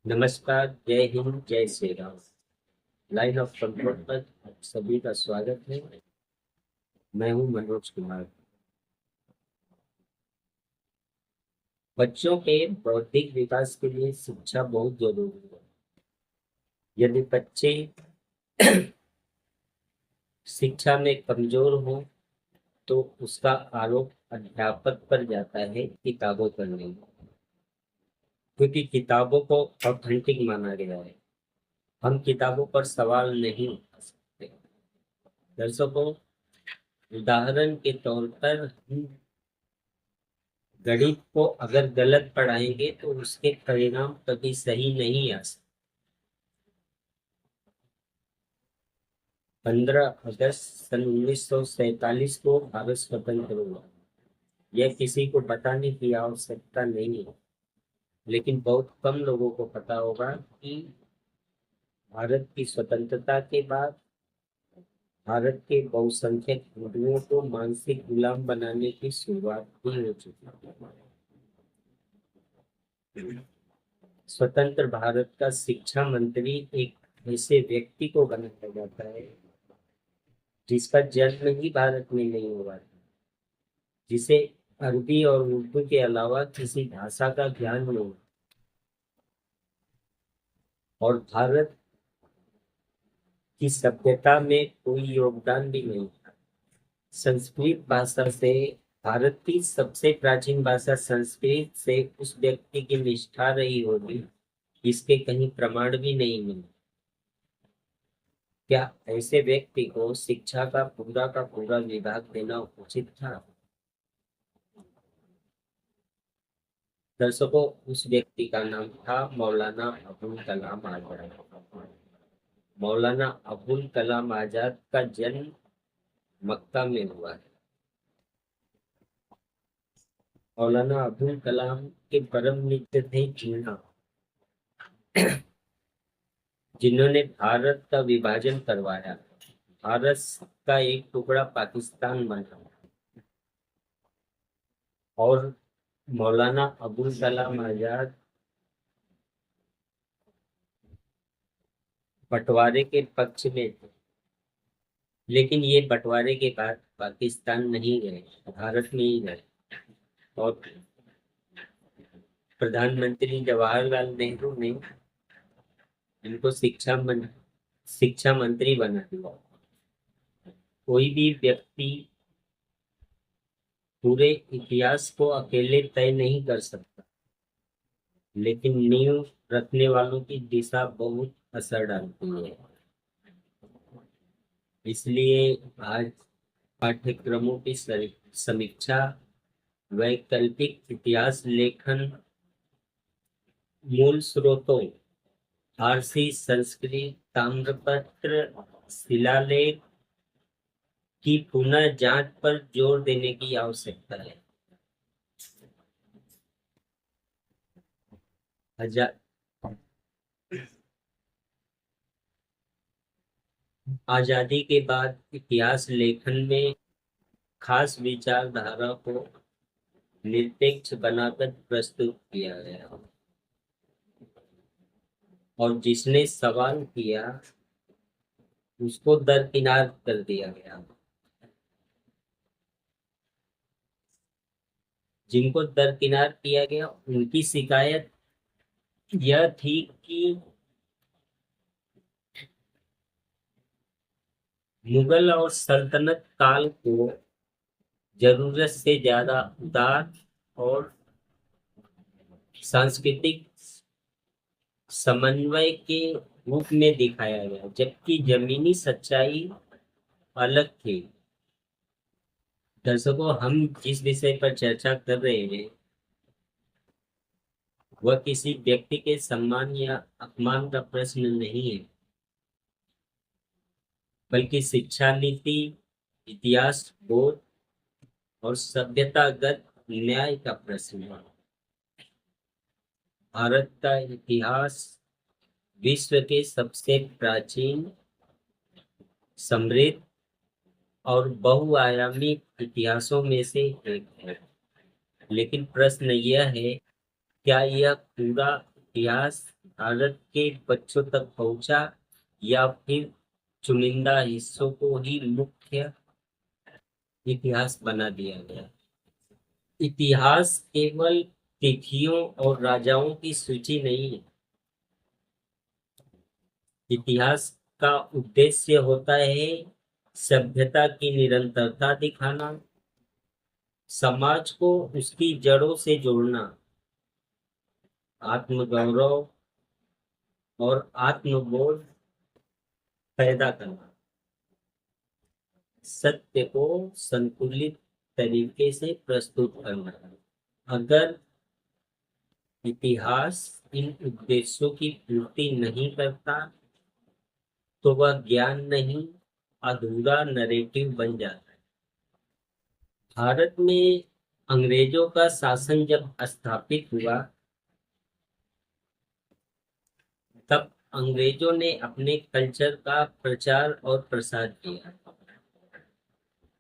नमस्कार, जय हिंद, जय Shri Ram. Line of control पर आप सभी का स्वागत है। मैं हूं मनोज कुमार। बच्चों के बौद्धिक विकास के लिए शिक्षा बहुत जरूरी है। यदि बच्चे शिक्षा में कमजोर हो तो उसका आरोप अध्यापक पर जाता है किताबों पर नहीं, क्योंकि किताबों को ऑथेंटिक माना गया है। हम किताबों पर सवाल नहीं उठा सकते। दर्शकों, उदाहरण के तौर पर हम गणित को अगर गलत पढ़ाएंगे तो उसके परिणाम कभी सही नहीं आ सकते। 15 अगस्त सन 1947 को भारत स्वतंत्र हुआ। यह किसी को बताने की आवश्यकता नहीं है, लेकिन बहुत कम लोगों को पता होगा कि भारत की स्वतंत्रता के बाद भारत के बहुसंख्यक हिंदुओं को मानसिक गुलाम बनाने की शुरुआत भी हो चुकी है। स्वतंत्र भारत का शिक्षा मंत्री एक ऐसे व्यक्ति को बनाया जाता है जिसका जन्म ही भारत में नहीं हुआ था, जिसे अरबी और उर्दू के अलावा किसी भाषा का ज्ञान नहीं और भारत की सभ्यता में कोई योगदान भी नहीं था। संस्कृत भाषा से भारत की सबसे प्राचीन भाषा संस्कृत से उस व्यक्ति की निष्ठा रही होगी, इसके कहीं प्रमाण भी नहीं मिले। क्या ऐसे व्यक्ति को शिक्षा का पूरा विभाग देना उचित था? दर्शकों, उस व्यक्ति का नाम था मौलाना अबुल कलाम आजाद। मौलाना अबुल कलाम आजाद का जन्म मक्का में हुआ है। मौलाना अबुल कलाम के परम मित्र थे जिन्ना, जिन्होंने भारत का विभाजन करवाया। भारत का एक टुकड़ा पाकिस्तान बना और मौलाना अबुल कलाम आजाद बंटवारे के पक्ष में थे, लेकिन ये बंटवारे के बाद पाकिस्तान नहीं गए, भारत में ही गए और प्रधानमंत्री जवाहरलाल नेहरू ने इनको शिक्षा मंत्री बना दिया। कोई भी व्यक्ति पूरे इतिहास को अकेले तय नहीं कर सकता, लेकिन नींव रखने वालों की दिशा बहुत असर डालती है। इसलिए आज पाठ्यक्रमों की समीक्षा, वैकल्पिक इतिहास लेखन, मूल स्रोतों, फारसी, संस्कृत, ताम्रपत्र, शिलालेख की पुनः जांच पर जोर देने की आवश्यकता है। आजा, आजादी के बाद इतिहास लेखन में खास विचारधारा को निरपेक्ष बनाकर प्रस्तुत किया गया और जिसने सवाल किया उसको दरकिनार कर दिया गया। जिनको दरकिनार किया गया उनकी शिकायत यह थी कि मुगल और सल्तनत काल को जरूरत से ज्यादा उदार और सांस्कृतिक समन्वय के रूप में दिखाया गया, जबकि जमीनी सच्चाई अलग थी। दर्शकों, हम जिस विषय पर चर्चा कर रहे हैं वह किसी व्यक्ति के सम्मान या अपमान का प्रश्न नहीं है, बल्कि शिक्षा नीति, इतिहास बोध और सभ्यतागत न्याय का प्रश्न है। भारत का इतिहास विश्व के सबसे प्राचीन, समृद्ध और बहुआयामी इतिहासों में से एक है। लेकिन प्रश्न यह है, क्या यह पूरा इतिहास भारत के बच्चों तक पहुंचा या फिर चुनिंदा हिस्सों को ही मुख्य इतिहास बना दिया गया। इतिहास केवल तिथियों और राजाओं की सूची नहीं है। इतिहास का उद्देश्य होता है सभ्यता की निरंतरता दिखाना, समाज को उसकी जड़ों से जोड़ना, आत्मगौरव और आत्मबोध पैदा करना, सत्य को संतुलित तरीके से प्रस्तुत करना। अगर इतिहास इन उद्देश्यों की पूर्ति नहीं करता तो वह ज्ञान नहीं, अधूरा नरेटिव बन जाता है। भारत में अंग्रेजों का शासन जब स्थापित हुआ तब अंग्रेजों ने अपने कल्चर का प्रचार और प्रसार किया।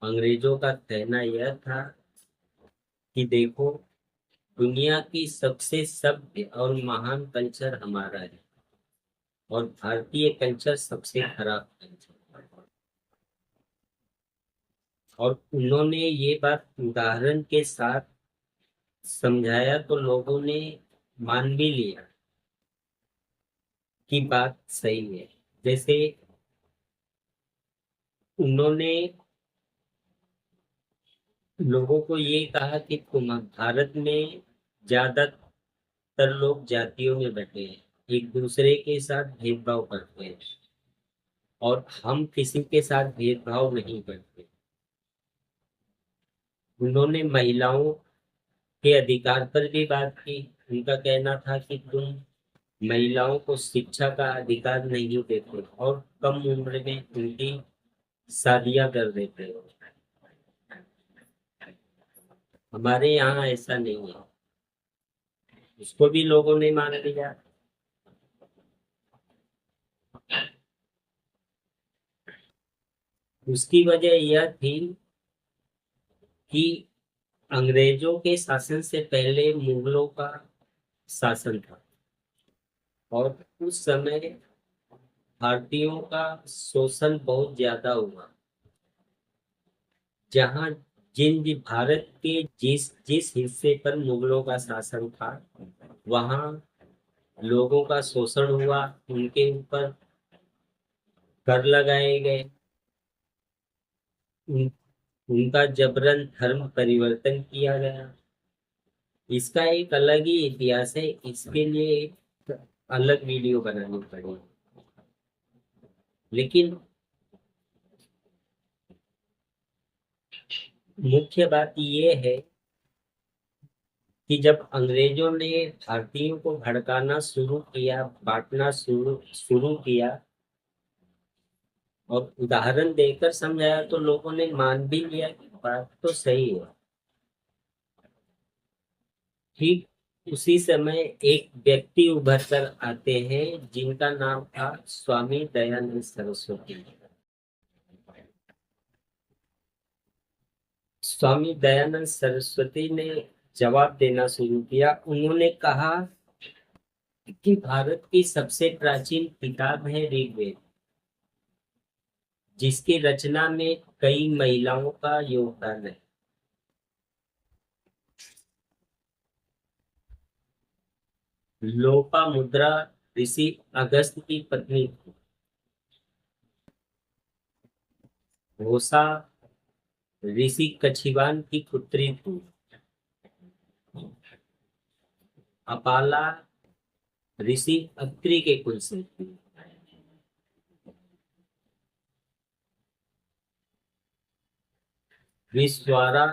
अंग्रेजों का कहना यह था कि देखो, दुनिया की सबसे सभ्य और महान कल्चर हमारा है और भारतीय कल्चर सबसे खराब कल्चर। और उन्होंने ये बात उदाहरण के साथ समझाया तो लोगों ने मान भी लिया कि बात सही है। जैसे उन्होंने लोगों को ये कहा कि तुम भारत में ज्यादातर लोग जातियों में बटे हैं, एक दूसरे के साथ भेदभाव करते हैं और हम किसी के साथ भेदभाव नहीं करते। उन्होंने महिलाओं के अधिकार पर भी बात की। उनका कहना था कि तुम महिलाओं को शिक्षा का अधिकार नहीं देते और कम उम्र में उनकी शादियां कर देते हो। हमारे यहाँ ऐसा नहीं है। उसको भी लोगों ने मान लिया। उसकी वजह यह थी कि अंग्रेजों के शासन से पहले मुगलों का शासन था और उस समय भारतीयों का शोषण बहुत ज्यादा हुआ। जहाँ भारत के जिस जिस हिस्से पर मुगलों का शासन था वहाँ लोगों का शोषण हुआ, उनके ऊपर कर लगाए गए, उनका जबरन धर्म परिवर्तन किया गया। इसका एक अलग ही इतिहास है, इसके लिए एक अलग वीडियो बनानी पड़ेगी। लेकिन मुख्य बात ये है कि जब अंग्रेजों ने भारतीयों को भड़काना शुरू किया, बांटना शुरू शुरू किया और उदाहरण देकर समझाया तो लोगों ने मान भी लिया कि बात तो सही है। ठीक उसी समय एक व्यक्ति उभर कर आते हैं जिनका नाम था स्वामी दयानंद सरस्वती। स्वामी दयानंद सरस्वती ने जवाब देना शुरू किया। उन्होंने कहा कि भारत की सबसे प्राचीन किताब है ऋग्वेद, जिसकी रचना में कई महिलाओं का योगदान है। लोपामुद्रा ऋषि अगस्त की पत्नी थी। घोषा ऋषि कछिवान की पुत्री थी। अपाला ऋषि अत्रि के कुल से थी। विश्वारा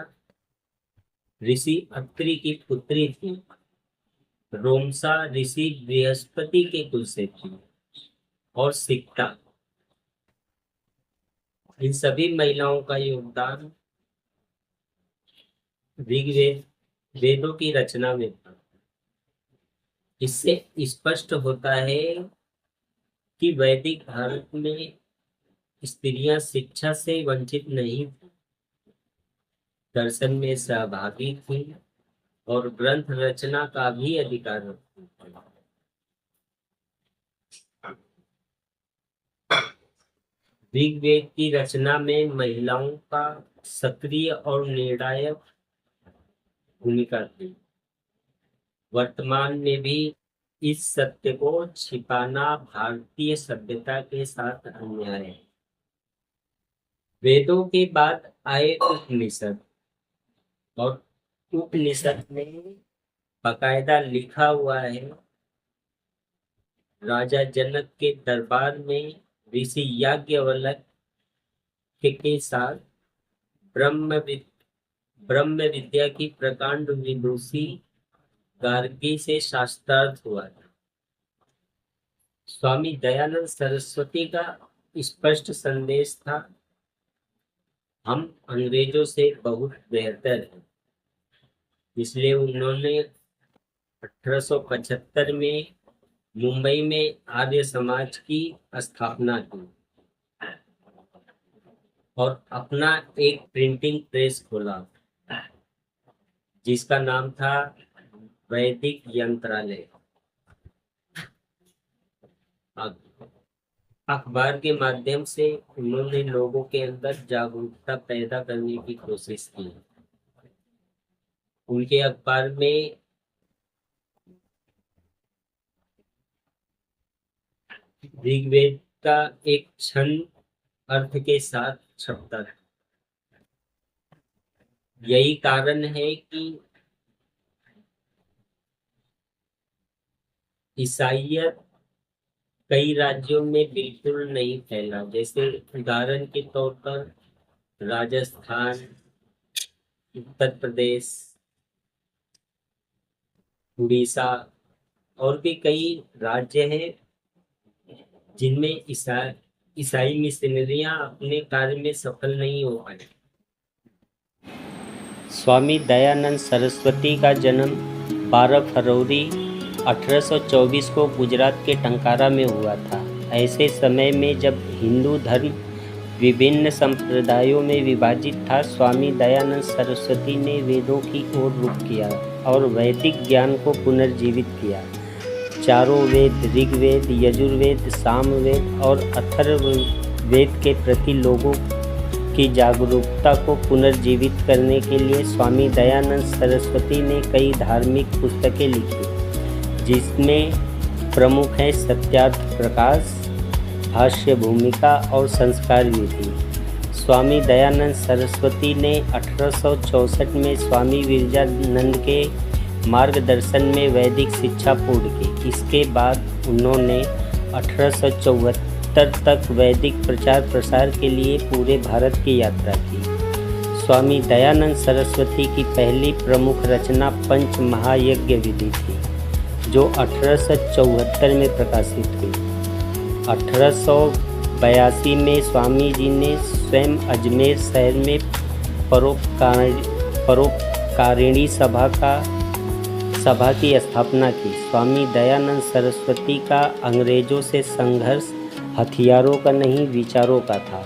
ऋषि अत्रि की पुत्री थी। रोमसा ऋषि बृहस्पति के कुल से थी। और सिक्ता, इन सभी महिलाओं का योगदान ऋग्वेद वेदों की रचना में था। इससे स्पष्ट होता है कि वैदिक भारत में स्त्रियां शिक्षा से वंचित नहीं थी, दर्शन में सहभागी थी और ग्रंथ रचना का भी अधिकार रखती थी। ऋग्वेद की रचना में महिलाओं का सक्रिय और निर्णायक भूमिका थी। वर्तमान में भी इस सत्य को छिपाना भारतीय सभ्यता के साथ अन्याय है। वेदों के बाद आए उपनिषद, और उपनिषद में बकायदा लिखा हुआ है, राजा जनक के दरबार में ऋषि याज्ञवल्क्य के साथ ब्रह्म विद्या की प्रकांड विदुषी गार्गी से शास्त्रार्थ हुआ था। स्वामी दयानंद सरस्वती का स्पष्ट संदेश था, हम अंग्रेजों से बहुत बेहतर हैं। इसलिए उन्होंने 1875 में मुंबई में आर्य समाज की स्थापना की और अपना एक प्रिंटिंग प्रेस खोला जिसका नाम था वैदिक यंत्रालय। अखबार के माध्यम से उन्होंने लोगों के अंदर जागरूकता पैदा करने की कोशिश की। उनके अखबार में ऋग्वेद का एक छंद अर्थ के साथ छपता था। यही कारण है कि ईसाइयत कई राज्यों में बिल्कुल नहीं फैला। जैसे उदाहरण के तौर पर राजस्थान, उत्तर प्रदेश, उड़ीसा और भी कई राज्य हैं जिनमें ईसाई मिशनरियां अपने कार्य में सफल नहीं हो पाए। स्वामी दयानंद सरस्वती का जन्म 12 फरवरी 1824 को गुजरात के टंकारा में हुआ था। ऐसे समय में जब हिंदू धर्म विभिन्न संप्रदायों में विभाजित था, स्वामी दयानंद सरस्वती ने वेदों की ओर रुख किया और वैदिक ज्ञान को पुनर्जीवित किया। चारों वेद, ऋग्वेद, यजुर्वेद, सामवेद और अथर्ववेद के प्रति लोगों की जागरूकता को पुनर्जीवित करने के लिए स्वामी दयानंद सरस्वती ने कई धार्मिक पुस्तकें लिखी, जिसमें प्रमुख हैं सत्यार्थ प्रकाश, भाष्य भूमिका और संस्कार विधि। स्वामी दयानंद सरस्वती ने 1864 में स्वामी विरजानंद के मार्गदर्शन में वैदिक शिक्षा पूर्ण की। इसके बाद उन्होंने 1874 तक वैदिक प्रचार प्रसार के लिए पूरे भारत की यात्रा की। स्वामी दयानंद सरस्वती की पहली प्रमुख रचना पंच महायज्ञ विधि थी, जो 1874 में प्रकाशित हुई। 1882 में स्वामी जी ने स्वयं अजमेर शहर में परोपकारिणी सभा की स्थापना की। स्वामी दयानंद सरस्वती का अंग्रेजों से संघर्ष हथियारों का नहीं, विचारों का था।